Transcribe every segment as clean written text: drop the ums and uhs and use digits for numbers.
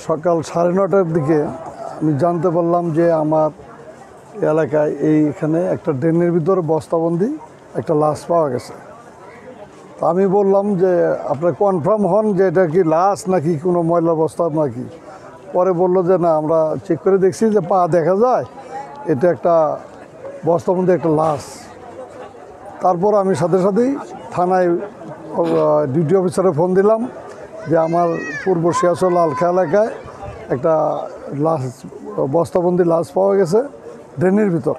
সকাল 9:30টার দিকে আমি জানতে পারলাম যে আমার এলাকায় এইখানে একটা ড্রেনের ভিতরে বস্তাবন্দি একটা লাশ পাওয়া গেছে। তো আমি বললাম যে আপনার কনফার্ম হন যে এটা কি লাশ নাকি কোনো ময়লা বস্তা নাকি। পরে বললো যে না, আমরা চেক করে দেখছি যে পা দেখা যায়, এটা একটা বস্তাবন্দি একটা লাশ। তারপর আমি সাথে সাথেই থানায় ডিউটি অফিসারে ফোন দিলাম যে আমার পূর্ব শিয়াচল আলখা এলাকায় একটা লাশ, বস্তাবন্দি লাশ পাওয়া গেছে ড্রেনের ভিতর,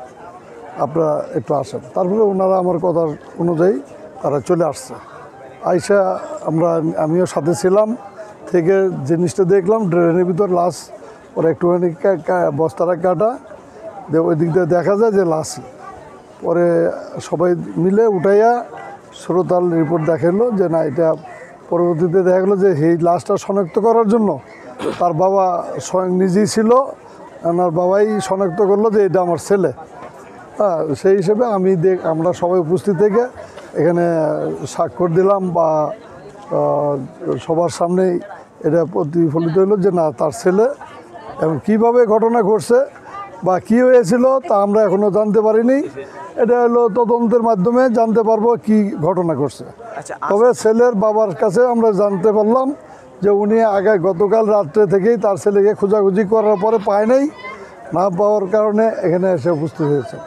আপনারা একটু আসেন। তারপরে ওনারা আমার কথার অনুযায়ী তারা চলে আসছে। আইসা আমিও সাথে ছিলাম, থেকে জিনিসটা দেখলাম ড্রেনের ভিতর লাশ। ওরা একটুখানি বস্তাটা কাটা ওই দিক দিয়ে দেখা যায় যে লাশ। পরে সবাই মিলে উঠাইয়া শ্রোতাল রিপোর্ট দেখালো যে না, এটা পরবর্তীতে দেখা গেলো যে এই লাশটা শনাক্ত করার জন্য তার বাবা স্বয়ং নিজেই ছিল। আমার বাবাই শনাক্ত করলো যে এটা আমার ছেলে। হ্যাঁ, সেই হিসেবে আমরা সবাই উপস্থিত থেকে এখানে স্বাক্ষর দিলাম বা সবার সামনেই এটা প্রতিফলিত হলো যে না, তার ছেলে। এবং কীভাবে ঘটনা ঘটছে বা কী হয়েছিল তা আমরা এখনও জানতে পারিনি। এটা হলো তদন্তের মাধ্যমে জানতে পারবো কি ঘটনা ঘটছে। তবে ছেলের বাবার কাছে আমরা জানতে পারলাম যে উনি গতকাল রাত্রে থেকেই তার ছেলেকে খোঁজাখুঁজি করার পরে পায় নাই, না পাওয়ার কারণে এখানে এসে উপস্থিত হয়েছে।